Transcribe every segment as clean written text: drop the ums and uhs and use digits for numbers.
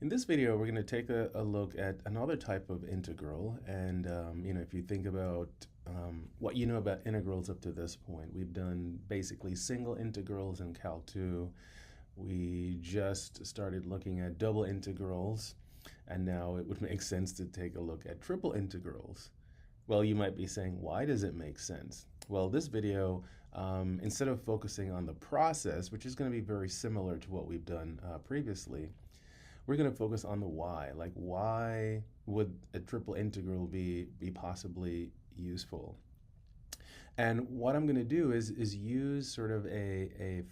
In this video, we're going to take a look at another type of integral. And, if you think about what you know about integrals up to this point, we've done basically single integrals in Calc 2. We just started looking at double integrals, and now it would make sense to take a look at triple integrals. Well, you might be saying, why does it make sense? Well, this video, instead of focusing on the process, which is going to be very similar to what we've done previously, we're going to focus on the why. Like, why would a triple integral be possibly useful? And what I'm going to do is use sort of a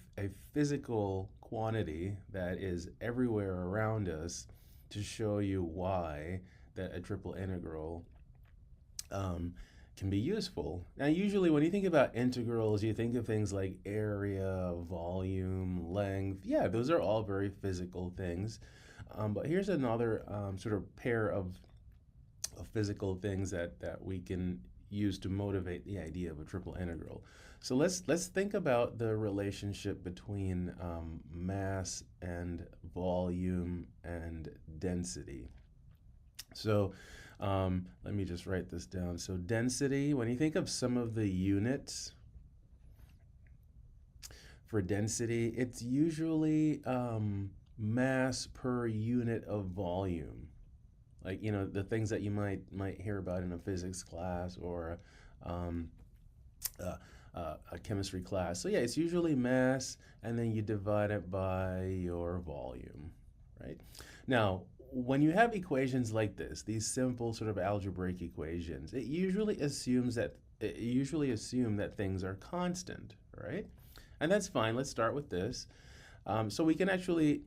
physical quantity that is everywhere around us to show you why that a triple integral can be useful. Now, usually when you think about integrals, you think of things like area, volume, length. Yeah, those are all very physical things. But here's another sort of pair of physical things that we can use to motivate the idea of a triple integral. So let's think about the relationship between mass and volume and density. So let me just write this down. So density, when you think of some of the units for density, it's usually mass per unit of volume. Like, the things that you might hear about in a physics class or um, a chemistry class. So yeah, it's usually mass, and then you divide it by your volume, right? Now, when you have equations like this, these simple sort of algebraic equations, it usually assumes that assume that things are constant, right? And that's fine. Let's start with this. So we can actually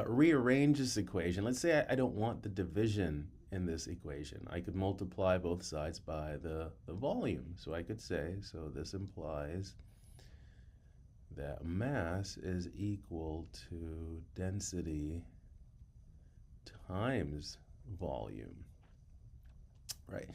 rearrange this equation. Let's say I don't want the division in this equation. I could multiply both sides by the volume. So I could say, so this implies that mass is equal to density times volume, right?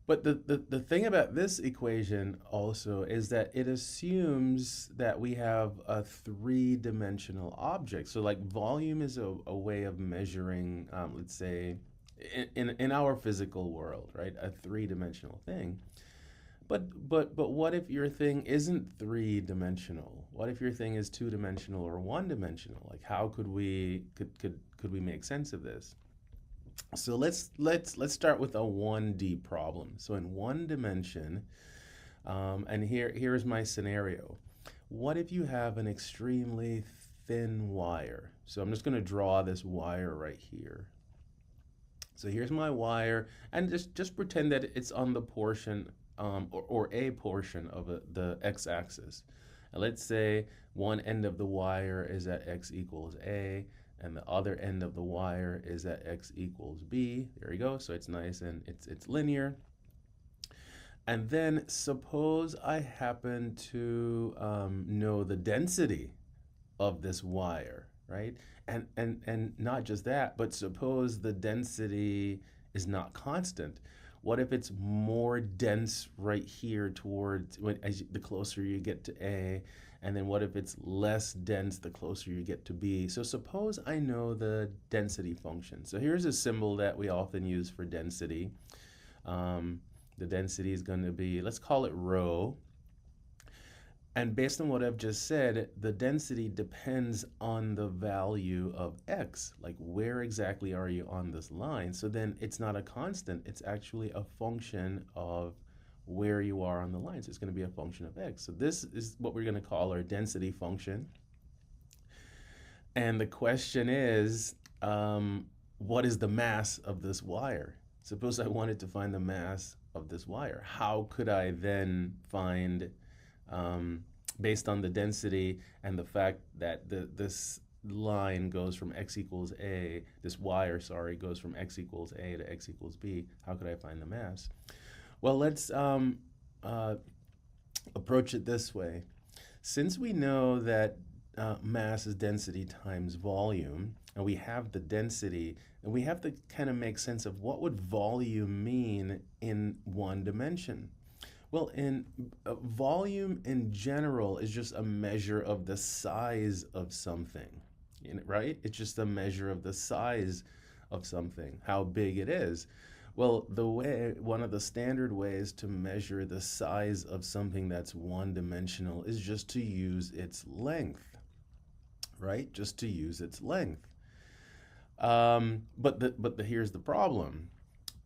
But the thing about this equation also is that it assumes that we have a three-dimensional object. So like volume is a way of measuring, let's say, in our physical world, right? A three-dimensional thing. But what if your thing isn't three-dimensional? What if your thing is two-dimensional or one-dimensional? Like how could we make sense of this? So let's start with a 1D problem. So in one dimension, and here's my scenario. What if you have an extremely thin wire? So I'm just going to draw this wire right here. So here's my wire, and just pretend that it's on the portion or a portion of the x-axis. And let's say one end of the wire is at x equals a, and the other end of the wire is at x equals b. There you go. So it's nice and it's linear. And then suppose I happen to know the density of this wire, right? And not just that, but suppose the density is not constant. What if it's more dense right here towards the closer you get to A, and then what if it's less dense the closer you get to B? So suppose I know the density function. So here's a symbol that we often use for density. The density is going to be, let's call it rho. And based on what I've just said, the density depends on the value of x. Like where exactly are you on this line? So then it's not a constant, it's actually a function of where you are on the line. So it's going to be a function of x. So this is what we're going to call our density function. And the question is, what is the mass of this wire? Suppose I wanted to find the mass of this wire. How could I then find based on the density and the fact that this line goes from x equals a, this wire, sorry, goes from x equals a to x equals b, how could I find the mass? Well, let's approach it this way. Since we know that mass is density times volume, and we have the density, and we have to kind of make sense of what would volume mean in one dimension. Well, in volume in general is just a measure of the size of something. right? It's just a measure of the size of something, how big it is. Well, one of the standard ways to measure the size of something that's one dimensional is just to use its length, right? Just to use its length. But here's the problem.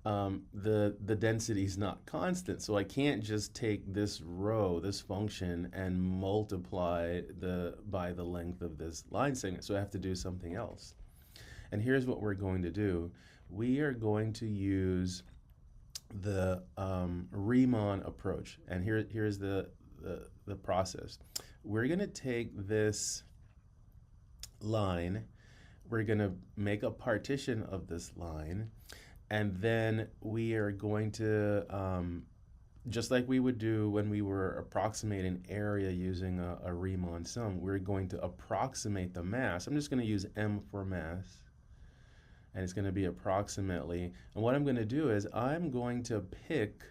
The density is not constant, so I can't just take this row, this function, and multiply by the length of this line segment. So I have to do something else. And here's what we're going to do. We are going to use the Riemann approach, and here's the process. We're going to take this line. We're going to make a partition of this line, and then we are going to, just like we would do when we were approximating area using a Riemann sum, we're going to approximate the mass. I'm just going to use m for mass, and it's going to be approximately. And what I'm going to do is I'm going to pick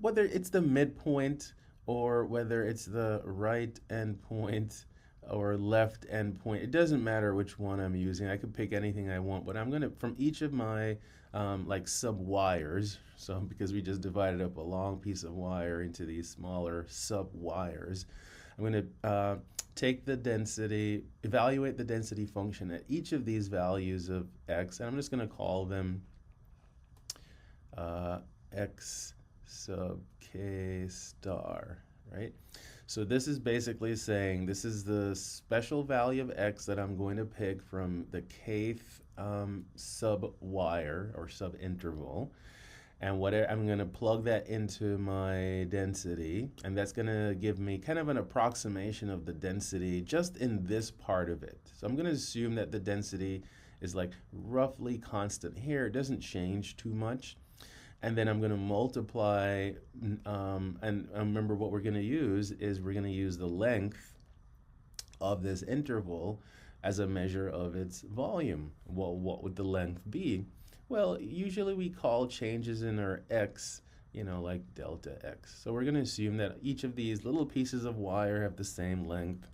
whether it's the midpoint or whether it's the right endpoint or left endpoint. It doesn't matter which one I'm using. I could pick anything I want, but I'm going to, from each of my like sub-wires, so because we just divided up a long piece of wire into these smaller sub-wires, I'm going to take the density, evaluate the density function at each of these values of x, and I'm just going to call them x sub k star, right? So this is basically saying this is the special value of x that I'm going to pick from the kth sub-wire or sub-interval. And what I'm going to plug that into my density, and that's going to give me kind of an approximation of the density just in this part of it. So I'm going to assume that the density is like roughly constant here. It doesn't change too much. And then I'm going to multiply, and remember what we're going to use is we're going to use the length of this interval as a measure of its volume. Well, what would the length be? Well, usually we call changes in our x, like delta x. So we're going to assume that each of these little pieces of wire have the same length.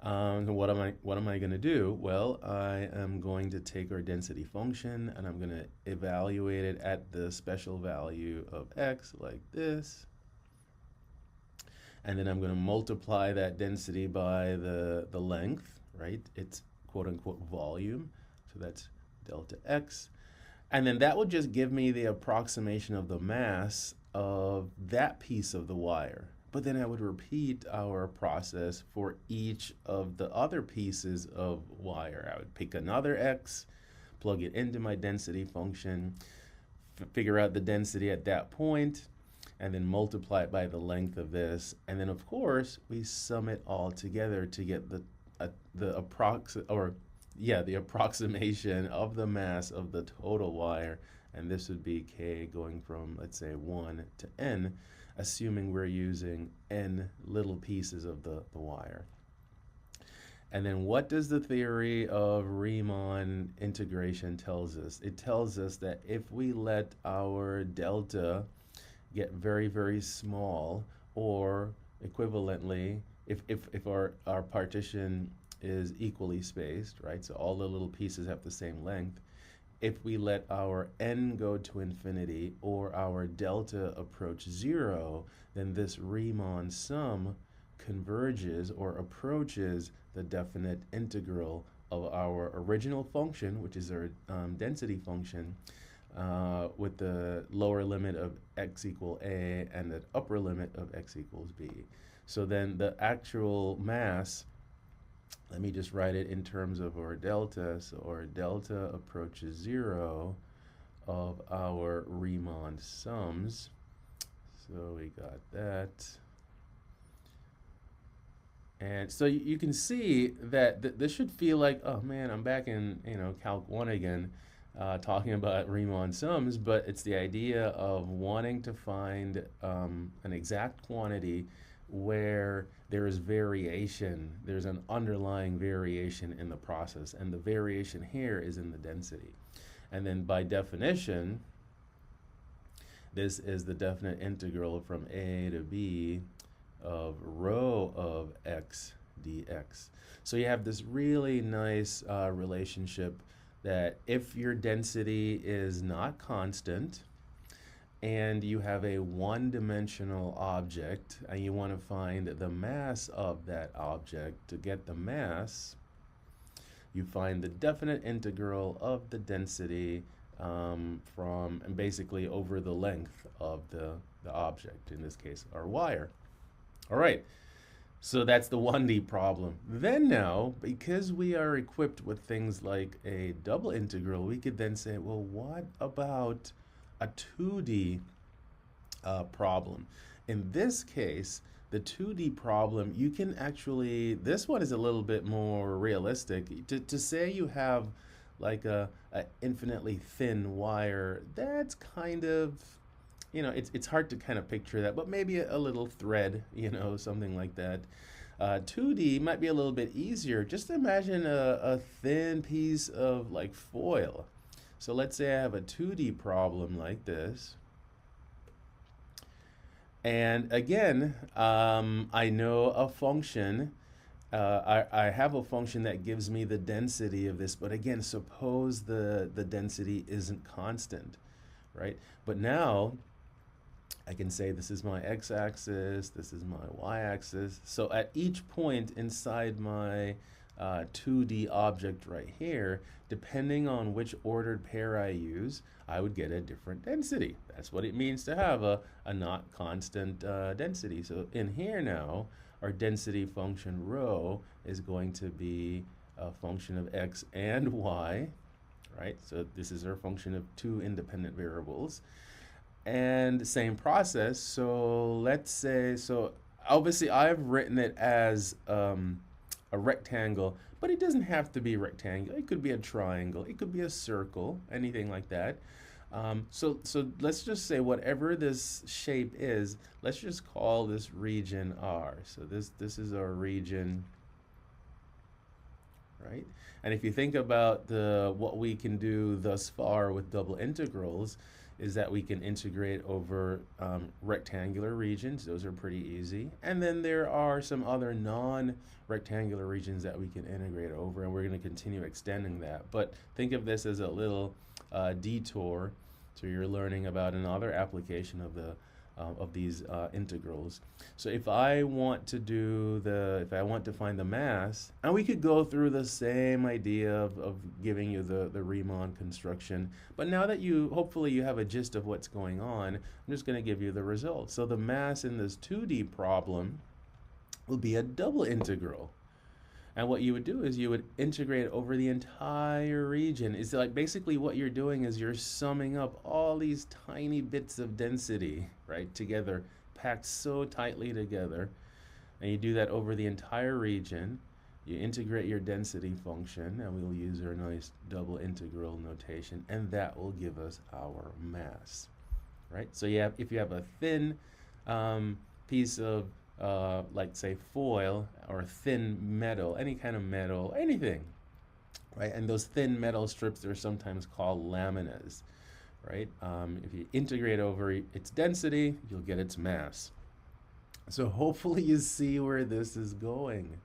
And what am I going to do? Well, I am going to take our density function and I'm going to evaluate it at the special value of x like this. And then I'm going to multiply that density by the length, right? It's quote unquote volume. So that's delta x. And then that will just give me the approximation of the mass of that piece of the wire. But then I would repeat our process for each of the other pieces of wire. I would pick another x, plug it into my density function, figure out the density at that point, and then multiply it by the length of this. And then, of course, we sum it all together to get the approximation of the mass of the total wire. And this would be k going from, let's say, 1 to n, assuming we're using n little pieces of the wire. And then what does the theory of Riemann integration tells us? It tells us that if we let our delta get very, very small, or equivalently, if our partition is equally spaced, right? So all the little pieces have the same length. If we let our n go to infinity or our delta approach 0, then this Riemann sum converges or approaches the definite integral of our original function, which is our density function, with the lower limit of x equal a and the upper limit of x equals b. So then the actual mass, let me just write it in terms of our delta. So our delta approaches 0 of our Riemann sums. So we got that. And so you can see that this should feel like, oh man, I'm back in Calc 1 again, talking about Riemann sums, but it's the idea of wanting to find an exact quantity where there is variation, there's an underlying variation in the process, and the variation here is in the density. And then by definition, this is the definite integral from a to b of rho of x dx. So you have this really nice relationship that if your density is not constant and you have a one-dimensional object and you want to find the mass of that object, to get the mass, you find the definite integral of the density from and basically over the length of the object, in this case our wire. All right, so that's the 1D problem. Then now, because we are equipped with things like a double integral, we could then say, well, what about a 2D problem? In this case, the 2D problem, you can actually, this one is a little bit more realistic. To say you have like a infinitely thin wire, that's kind of, you know, it's hard to kind of picture that, but maybe a little thread, you know, something like that. 2D might be a little bit easier. Just imagine a thin piece of like foil. So let's say I have a 2D problem like this. And again, I know a function. I have a function that gives me the density of this, but again, suppose the density isn't constant, right? But now I can say this is my x-axis, this is my y-axis. So at each point inside my 2D object right here, depending on which ordered pair I use, I would get a different density. That's what it means to have a not constant density. So in here now, our density function rho is going to be a function of x and y, right? So this is our function of two independent variables. And same process, so let's say, so obviously I've written it as a rectangle, but it doesn't have to be rectangular. It could be a triangle, it could be a circle, anything like that. So let's just say whatever this shape is, let's just call this region R. So this is our region, right? And if you think about what we can do thus far with double integrals, is that we can integrate over rectangular regions. Those are pretty easy. And then there are some other non-rectangular regions that we can integrate over, and we're going to continue extending that. But think of this as a little detour, so you're learning about another application of these integrals. So if I want to find the mass, and we could go through the same idea of giving you the Riemann construction, but now that hopefully you have a gist of what's going on, I'm just going to give you the results. So the mass in this 2D problem will be a double integral. And what you would do is you would integrate over the entire region. It's like basically what you're doing is you're summing up all these tiny bits of density, right, together, packed so tightly together. And you do that over the entire region. You integrate your density function, and we'll use our nice double integral notation, and that will give us our mass, right? So if you have a thin piece of like say foil or thin metal, any kind of metal, anything, right? And those thin metal strips are sometimes called laminas, right? If you integrate over its density, you'll get its mass. So hopefully you see where this is going.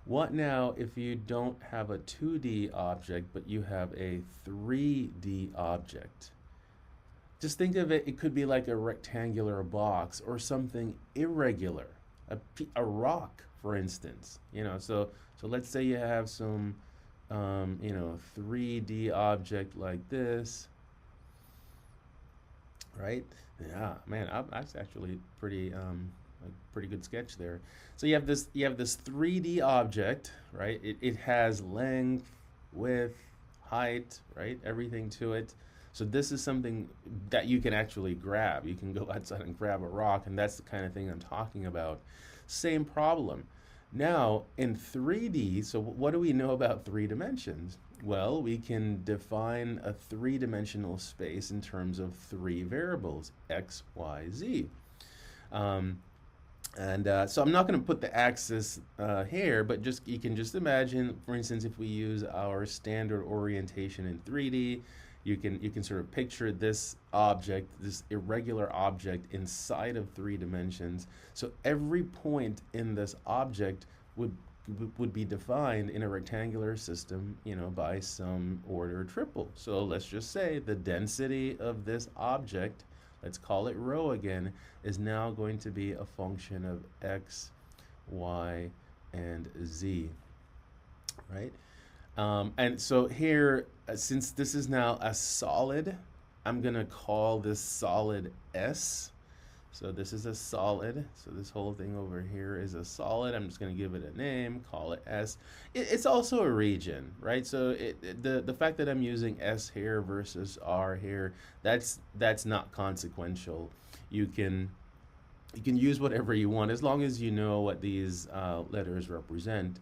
What now if you don't have a 2D object, but you have a 3D object? Just think of it, it could be like a rectangular box or something irregular. A rock, for instance, you know, so let's say you have some, 3D object like this, right? Yeah, man, that's actually pretty, a pretty good sketch there. So you have this 3D object, right? It has length, width, height, right? Everything to it. So this is something that you can actually grab. You can go outside and grab a rock, and that's the kind of thing I'm talking about. Same problem. Now, in 3D, so what do we know about 3 dimensions? Well, we can define a 3-dimensional space in terms of 3 variables, x, y, z. So I'm not going to put the axis here, but you can just imagine, for instance, if we use our standard orientation in 3D, you can sort of picture this object, this irregular object inside of 3 dimensions. So every point in this object would would be defined in a rectangular system, by some order triple. So let's just say the density of this object, let's call it rho again, is now going to be a function of x, y, and z, right? And so here, since this is now a solid, I'm going to call this solid S. So this is a solid. So this whole thing over here is a solid. I'm just going to give it a name, call it S. It's also a region, right? So the fact that I'm using S here versus R here, that's not consequential. You can use whatever you want as long as you know what these letters represent.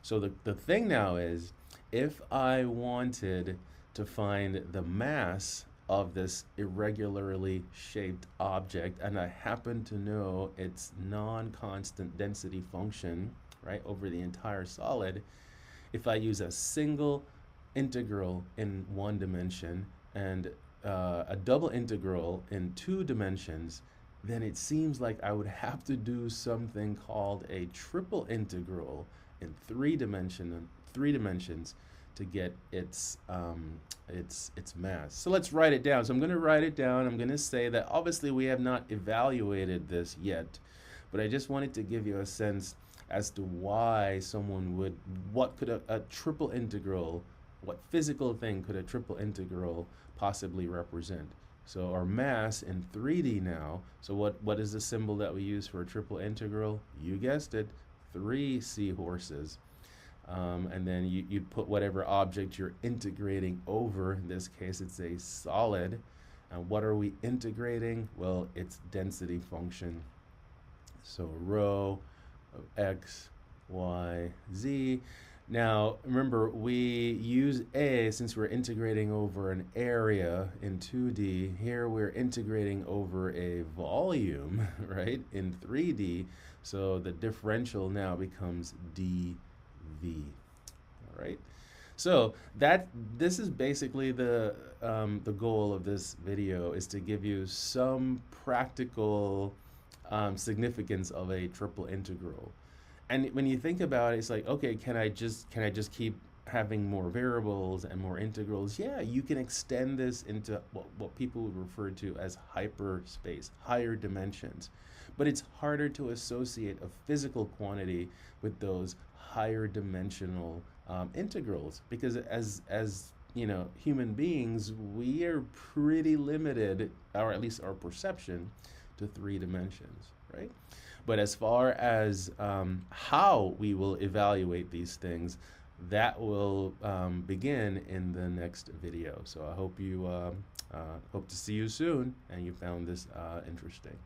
So the thing now is, if I wanted to find the mass of this irregularly shaped object, and I happen to know its non-constant density function, right, over the entire solid, if I use a single integral in one dimension and a double integral in 2 dimensions, then it seems like I would have to do something called a triple integral in 3 dimensions to get its mass. So let's write it down. So I'm going to write it down. I'm going to say that obviously we have not evaluated this yet, but I just wanted to give you a sense as to why someone would, what could a triple integral, what physical thing could a triple integral possibly represent? So our mass in 3D now, so what is the symbol that we use for a triple integral? You guessed it, 3 seahorses. And then you'd put whatever object you're integrating over. In this case, it's a solid. And what are we integrating? Well, it's density function. So rho of x, y, z. Now, remember, we use A since we're integrating over an area in 2D. Here we're integrating over a volume, right, in 3D. So the differential now becomes dV. All right. So this is basically the goal of this video, is to give you some practical significance of a triple integral. And when you think about it, it's like, okay, can I just keep having more variables and more integrals? Yeah, you can extend this into what people would refer to as hyperspace, higher dimensions. But it's harder to associate a physical quantity with those higher dimensional integrals, because as you know, human beings, we are pretty limited, or at least our perception, to 3 dimensions, right? But as far as how we will evaluate these things, that will begin in the next video. So I hope to see you soon and you found this interesting.